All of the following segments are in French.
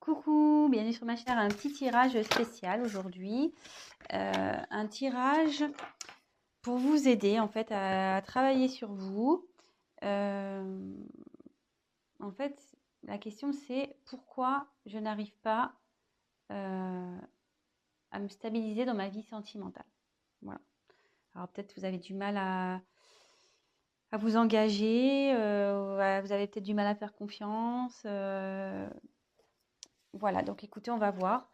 Coucou, bienvenue sur ma chaîne. Un petit tirage spécial aujourd'hui. Un tirage pour vous aider en fait à travailler sur vous. Euh, En fait, la question c'est pourquoi je n'arrive pas à me stabiliser dans ma vie sentimentale. Voilà. Alors peut-être vous avez du mal à vous engager, vous avez peut-être du mal à faire confiance. Voilà, donc écoutez, on va voir.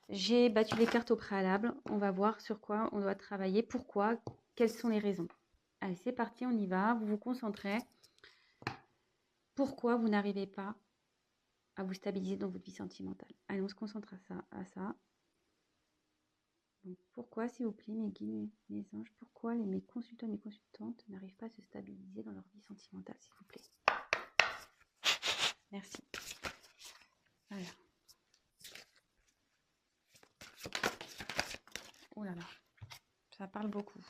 J'ai battu les cartes au préalable. On va voir sur quoi on doit travailler, pourquoi, quelles sont les raisons. Allez, c'est parti, on y va. Vous vous concentrez. Pourquoi vous n'arrivez pas à vous stabiliser dans votre vie sentimentale? Allez, on se concentre à ça. Donc, pourquoi, s'il vous plaît, mes guides, mes anges, pourquoi mes consultants et mes consultantes n'arrivent pas à se stabiliser dans leur vie sentimentale, s'il vous plaît? Merci. Voilà. Oh là là, ça parle beaucoup.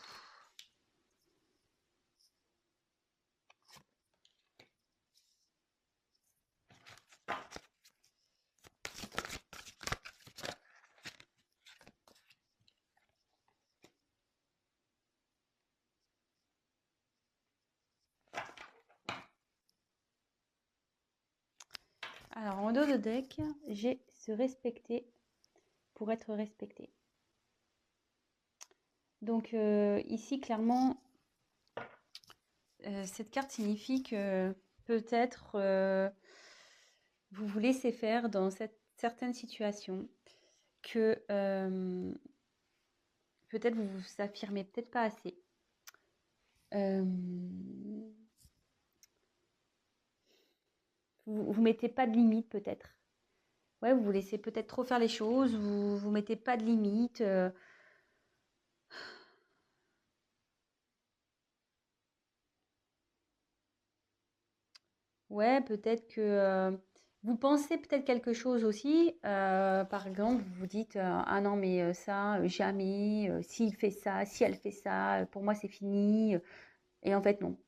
Alors, en dos de deck, j'ai se respecter pour être respecté. Donc, ici, clairement, cette carte signifie que peut-être vous vous laissez faire dans certaines situations, que peut-être vous vous affirmez peut-être pas assez. Vous mettez pas de limite peut-être. Ouais, vous vous laissez peut-être trop faire les choses, vous mettez pas de limite. Ouais, peut-être que vous pensez peut-être quelque chose aussi. Par exemple, vous vous dites ah non mais ça jamais. S'il fait ça, si elle fait ça, pour moi c'est fini. Et en fait non.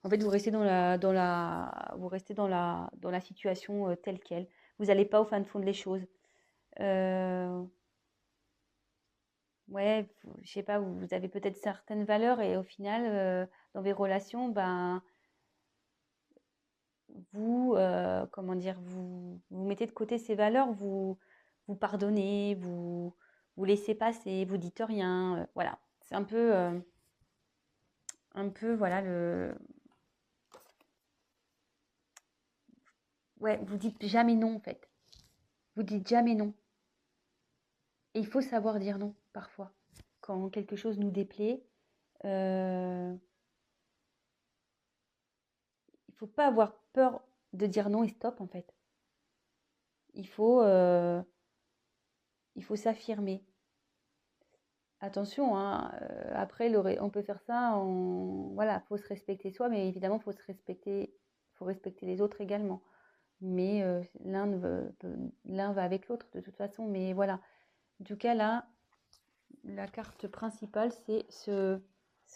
En fait, vous restez vous restez dans la situation telle quelle. Vous n'allez pas au fin de fond des choses. Euh, ouais, je sais pas, vous avez peut-être certaines valeurs et au final, dans vos relations, ben vous, comment dire, vous mettez de côté ces valeurs, vous pardonnez, vous laissez passer, vous dites rien. Voilà, c'est un peu, voilà ouais, vous dites jamais non en fait. Vous dites jamais non. Et il faut savoir dire non parfois. Quand quelque chose nous déplaît, euh, il faut pas avoir peur de dire non et stop en fait. Il faut, euh, il faut s'affirmer. Attention, hein, après, on peut faire ça, voilà, faut se respecter soi, mais évidemment, faut respecter les autres également. Mais l'un va avec l'autre de toute façon. Mais voilà, en tout cas là, la carte principale, c'est se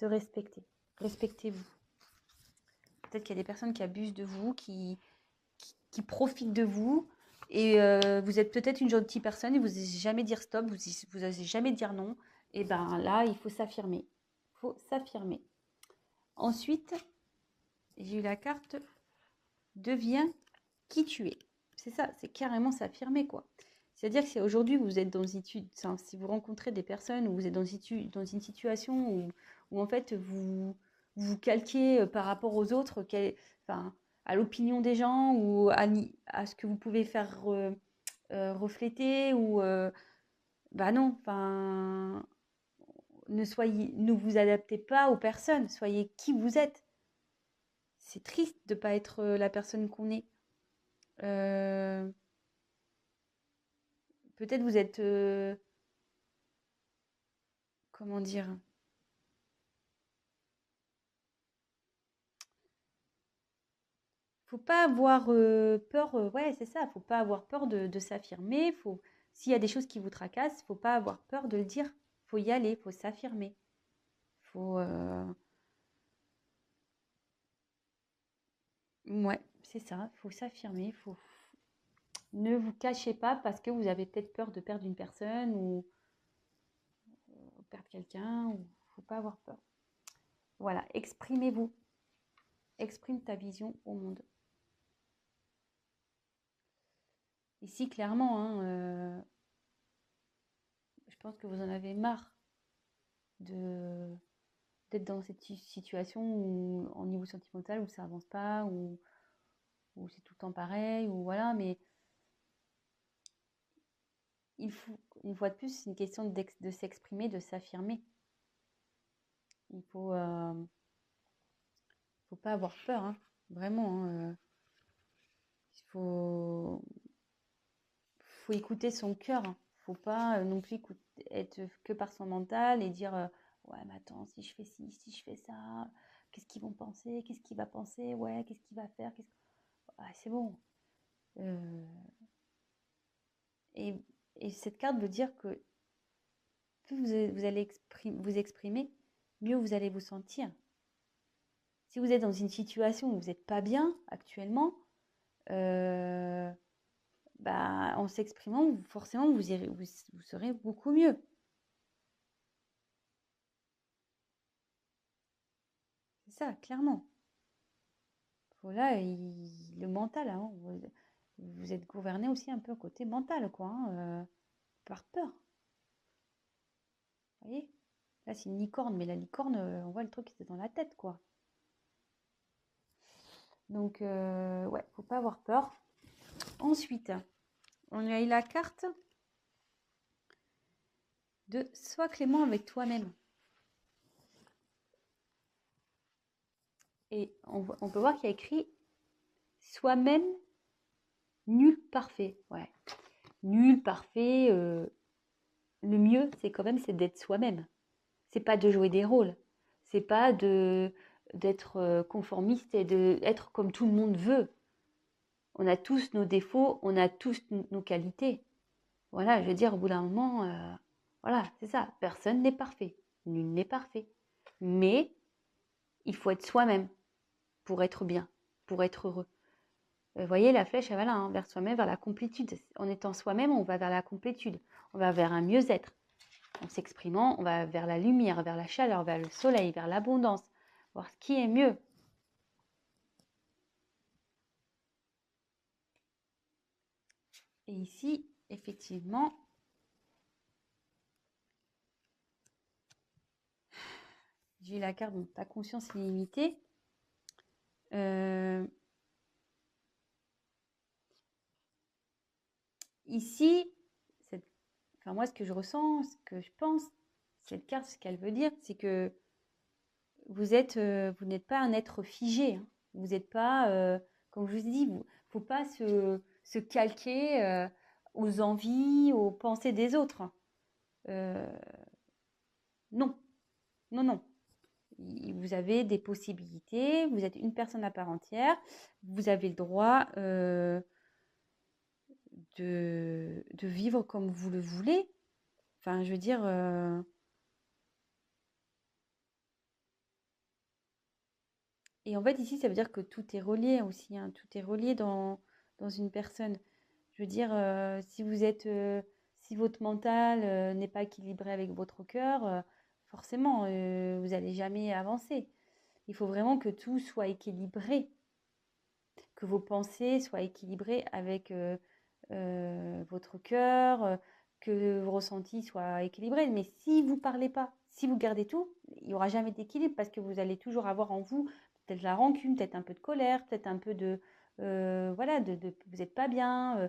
respecter. Respectez-vous. Peut-être qu'il y a des personnes qui abusent de vous, qui profitent de vous. Et vous êtes peut-être une gentille personne et vous n'osez jamais dire stop, vous n'osez jamais dire non. Et ben là, il faut s'affirmer. Il faut s'affirmer. Ensuite, j'ai eu la carte deviens qui tu es. C'est ça, c'est carrément s'affirmer quoi. C'est-à-dire que si aujourd'hui vous êtes dans une situation, si vous rencontrez des personnes ou vous êtes dans une situation où en fait vous calquez par rapport aux autres, enfin, à l'opinion des gens ou à ce que vous pouvez faire refléter ou bah non, enfin ne vous adaptez pas aux personnes, soyez qui vous êtes. C'est triste de ne pas être la personne qu'on est. Euh, Peut-être vous êtes, comment dire, faut pas avoir peur, ouais, c'est ça, faut pas avoir peur de s'affirmer. S'il y a des choses qui vous tracassent, faut pas avoir peur de le dire. Faut y aller, faut s'affirmer. Faut, ouais, c'est ça, faut s'affirmer. Ne vous cachez pas parce que vous avez peut-être peur de perdre une personne ou perdre quelqu'un. Il ne faut pas avoir peur. Voilà, exprimez-vous. Exprime ta vision au monde. Ici, clairement, hein, je pense que vous en avez marre d'être dans cette situation où, au niveau sentimental où ça avance pas, où c'est tout le temps pareil, ou voilà, mais il faut, une fois de plus, c'est une question de s'exprimer, de s'affirmer. Il faut pas avoir peur, hein, vraiment. Hein, il faut écouter son cœur. Hein. Faut pas non plus être que par son mental et dire ouais, mais attends, si je fais ci, si je fais ça, qu'est-ce qu'ils vont penser, qu'est-ce qu'il va penser, ouais, qu'est-ce qu'il va faire, ah, c'est bon. Et, et cette carte veut dire que plus vous allez vous exprimer, mieux vous allez vous sentir. Si vous êtes dans une situation où vous n'êtes pas bien actuellement, bah, en s'exprimant, forcément, vous serez beaucoup mieux. C'est ça, clairement. Là, le mental, hein, vous êtes gouverné aussi un peu côté mental, quoi, hein, par peur. Vous voyez? Là, c'est une licorne, mais la licorne, on voit le truc qui était dans la tête, quoi. Donc, ouais, faut pas avoir peur. Ensuite, on a eu la carte de sois clément avec toi-même. Et on peut voir qu'il y a écrit soi-même nul parfait. Ouais. Nul parfait. Le mieux, c'est quand même c'est d'être soi-même. C'est pas de jouer des rôles. C'est pas d'être conformiste et d'être comme tout le monde veut. On a tous nos défauts, on a tous nos qualités. Voilà, je veux dire, au bout d'un moment, voilà, c'est ça. Personne n'est parfait. Nul n'est parfait. Mais il faut être soi-même pour être bien, pour être heureux. Vous voyez, la flèche, elle va là, hein, vers soi-même, vers la complétude. En étant soi-même, on va vers la complétude. On va vers un mieux-être. En s'exprimant, on va vers la lumière, vers la chaleur, vers le soleil, vers l'abondance. Voir ce qui est mieux. Et ici, effectivement, j'ai la carte de ta conscience illimitée. Ici, enfin moi, ce que je ressens, ce que je pense, cette carte, ce qu'elle veut dire, c'est que vous n'êtes pas un être figé. Hein. Vous n'êtes pas, comme je vous ai dit, il ne faut pas se calquer aux envies, aux pensées des autres. Non, non, non. Vous avez des possibilités, vous êtes une personne à part entière, vous avez le droit de vivre comme vous le voulez. Enfin, je veux dire, et en fait, ici, ça veut dire que tout est relié aussi, hein, tout est relié dans une personne. Je veux dire, si votre mental n'est pas équilibré avec votre cœur, forcément, vous n'allez jamais avancer. Il faut vraiment que tout soit équilibré, que vos pensées soient équilibrées avec votre cœur, que vos ressentis soient équilibrés. Mais si vous ne parlez pas, si vous gardez tout, il n'y aura jamais d'équilibre parce que vous allez toujours avoir en vous peut-être la rancune, peut-être un peu de colère, peut-être un peu de... voilà, vous n'êtes pas bien.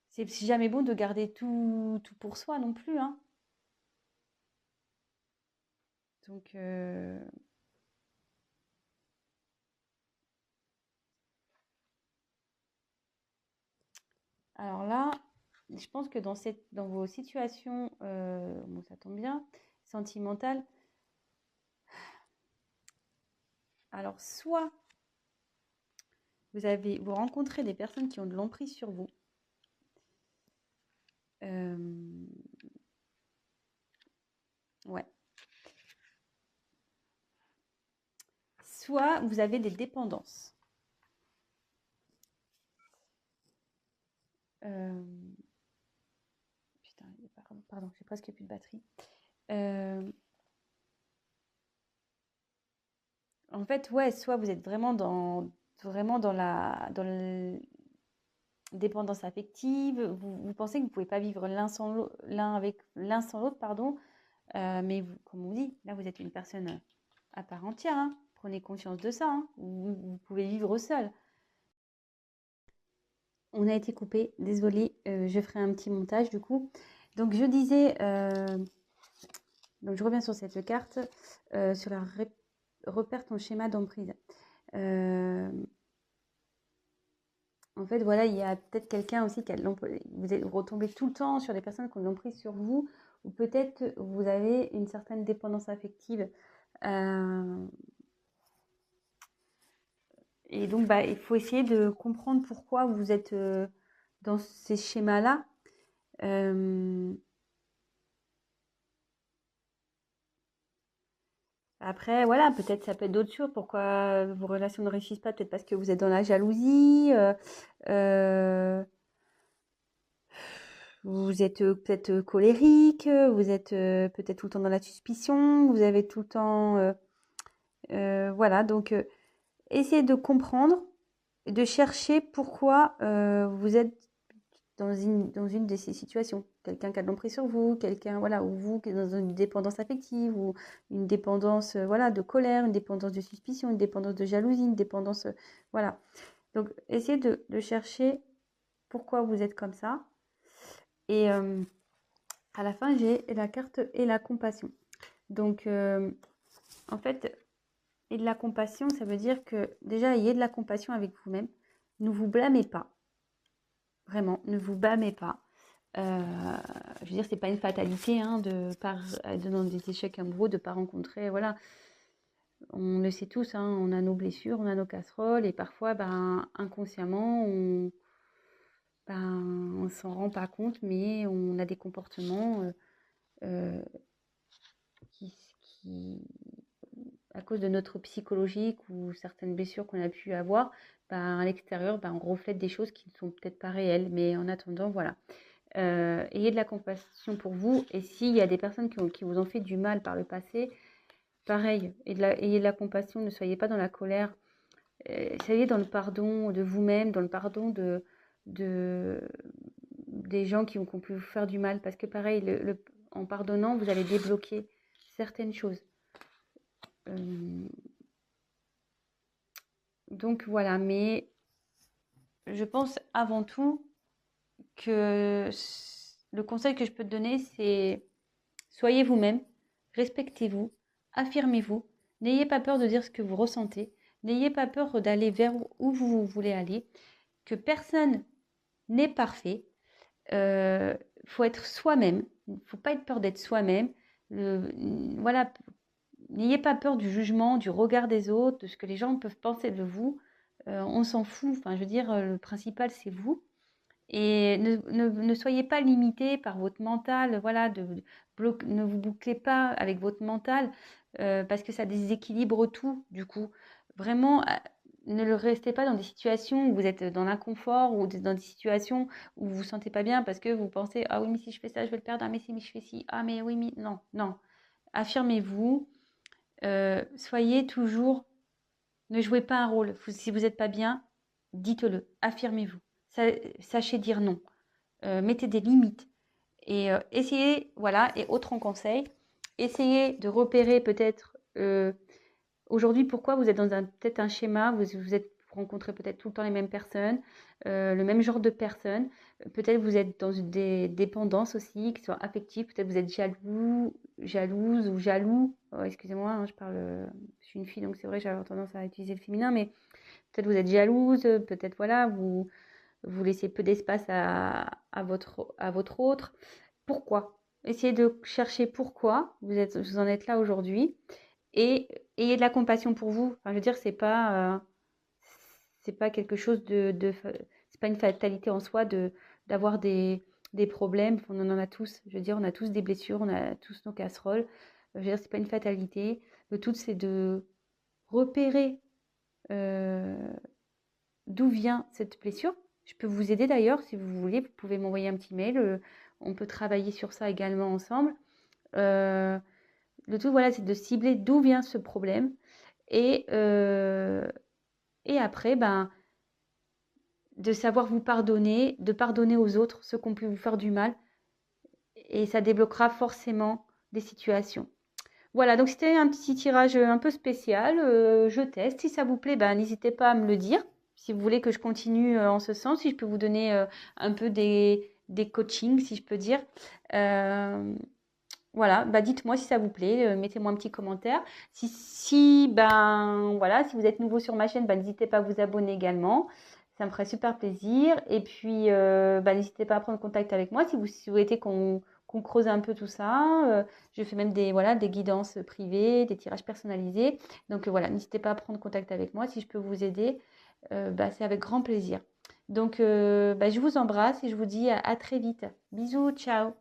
C'est jamais bon de garder tout pour soi non plus. Hein. Donc, alors là, je pense que dans vos situations, bon, ça tombe bien, sentimentales, alors soit vous rencontrez des personnes qui ont de l'emprise sur vous, ouais. Soit vous avez des dépendances. Putain, pardon, j'ai presque plus de batterie. En fait, ouais, soit vous êtes vraiment dans la dépendance affective, vous pensez que vous pouvez pas vivre l'un sans l'autre, pardon, mais comme on dit, là vous êtes une personne à part entière, hein. Prenez conscience de ça, hein. Vous pouvez vivre seul. On a été coupé, désolée, je ferai un petit montage du coup. Donc je disais, donc je reviens sur cette carte, sur la repère ton schéma d'emprise. En fait, voilà, il y a peut-être quelqu'un aussi vous retombez tout le temps sur des personnes qui ont l'emprise sur vous, ou peut-être vous avez une certaine dépendance affective. Et donc, bah, il faut essayer de comprendre pourquoi vous êtes dans ces schémas-là. Après, voilà, peut-être ça peut être d'autres choses. Pourquoi vos relations ne réussissent pas? Peut-être parce que vous êtes dans la jalousie. Vous êtes peut-être colérique. Vous êtes peut-être tout le temps dans la suspicion. Vous avez tout le temps... voilà, donc essayez de comprendre, de chercher pourquoi vous êtes dans une de ces situations. Quelqu'un qui a de l'emprise sur vous, quelqu'un, voilà, ou vous qui est dans une dépendance affective, ou une dépendance, voilà, de colère, une dépendance de suspicion, une dépendance de jalousie, une dépendance, voilà. Donc, essayez de chercher pourquoi vous êtes comme ça. Et à la fin, j'ai la carte et la compassion. Donc, en fait, et de la compassion, ça veut dire que déjà, ayez de la compassion avec vous-même. Ne vous blâmez pas. Vraiment, ne vous blâmez pas. Je veux dire, c'est pas une fatalité hein, dans des échecs amoureux de ne pas rencontrer. Voilà, on le sait tous, hein, on a nos blessures, on a nos casseroles, et parfois, ben, inconsciemment, on s'en rend pas compte, mais on a des comportements euh, qui, à cause de notre psychologique ou certaines blessures qu'on a pu avoir, ben, à l'extérieur, ben, on reflète des choses qui ne sont peut-être pas réelles. Mais en attendant, voilà. Ayez de la compassion pour vous. Et s'il y a des personnes qui vous ont fait du mal par le passé, pareil, ayez de la compassion. Ne soyez pas dans la colère. Soyez dans le pardon de vous-même, dans le pardon des gens qui ont pu vous faire du mal. Parce que pareil, en pardonnant, vous allez débloquer certaines choses. Donc voilà, mais je pense avant tout que le conseil que je peux te donner, c'est soyez vous-même, respectez-vous, affirmez-vous, n'ayez pas peur de dire ce que vous ressentez, n'ayez pas peur d'aller vers où vous voulez aller, que personne n'est parfait, faut être soi-même, il ne faut pas être peur d'être soi-même, voilà, n'ayez pas peur du jugement, du regard des autres, de ce que les gens peuvent penser de vous. On s'en fout. Enfin, je veux dire, le principal, c'est vous. Et ne soyez pas limité par votre mental. Voilà, ne vous bouclez pas avec votre mental parce que ça déséquilibre tout, du coup. Vraiment, ne le restez pas dans des situations où vous êtes dans l'inconfort ou dans des situations où vous ne vous sentez pas bien parce que vous pensez, ah oui, mais si je fais ça, je vais le perdre. Ah, mais si je fais ci. Ah, mais oui, mais non, non. Affirmez-vous. Soyez toujours, ne jouez pas un rôle. Si vous n'êtes pas bien, dites-le, affirmez-vous. Sachez dire non. Mettez des limites. Et essayez, voilà, et autre conseil, essayez de repérer peut-être aujourd'hui pourquoi vous êtes dans peut-être un schéma, vous êtes rencontrez peut-être tout le temps les mêmes personnes, le même genre de personnes. Peut-être vous êtes dans des dépendances aussi, qui sont affectives. Peut-être vous êtes jalouse ou jaloux. Oh, excusez-moi, hein, je suis une fille, donc c'est vrai, j'avais tendance à utiliser le féminin, mais peut-être vous êtes jalouse, peut-être voilà, vous laissez peu d'espace à votre autre. Pourquoi? Essayez de chercher pourquoi vous en êtes là aujourd'hui et ayez de la compassion pour vous. Enfin, je veux dire, c'est pas quelque chose c'est pas une fatalité en soi d'avoir des problèmes. On en a tous. Je veux dire, on a tous des blessures, on a tous nos casseroles. Je veux dire, c'est pas une fatalité. Le tout, c'est de repérer d'où vient cette blessure. Je peux vous aider d'ailleurs, si vous voulez, vous pouvez m'envoyer un petit mail. On peut travailler sur ça également ensemble. Euh, le tout, voilà, c'est de cibler d'où vient ce problème. Et, euh, et après, ben, de savoir vous pardonner, de pardonner aux autres ceux qui ont pu vous faire du mal. Et ça débloquera forcément des situations. Voilà, donc c'était un petit tirage un peu spécial. Je teste. Si ça vous plaît, ben, n'hésitez pas à me le dire. Si vous voulez que je continue en ce sens, si je peux vous donner un peu des coachings, si je peux dire. Voilà, bah dites-moi si ça vous plaît, mettez-moi un petit commentaire. Ben voilà, si vous êtes nouveau sur ma chaîne, ben, n'hésitez pas à vous abonner également. Ça me ferait super plaisir. Et puis, bah, n'hésitez pas à prendre contact avec moi si vous souhaitez qu'on creuse un peu tout ça. Je fais même des guidances privées, des tirages personnalisés. Donc voilà, n'hésitez pas à prendre contact avec moi. Si je peux vous aider, bah, c'est avec grand plaisir. Donc, bah, je vous embrasse et je vous dis à très vite. Bisous, ciao.